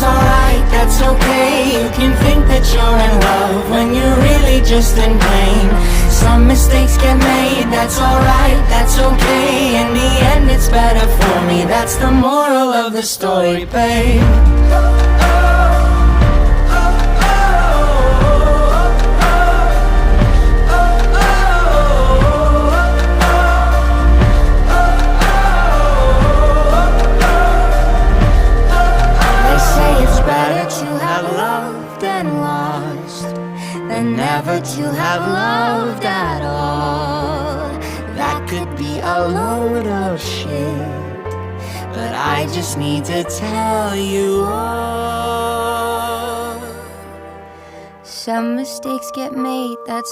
that's alright, that's okay. You can think that you're in love when you're really just in pain. Some mistakes get made, that's alright, that's okay. In the end it's better for me, that's the moral of the story, babe. And never to have loved at all. That could be a load of shit, but I just need to tell you all. Some mistakes get made, that's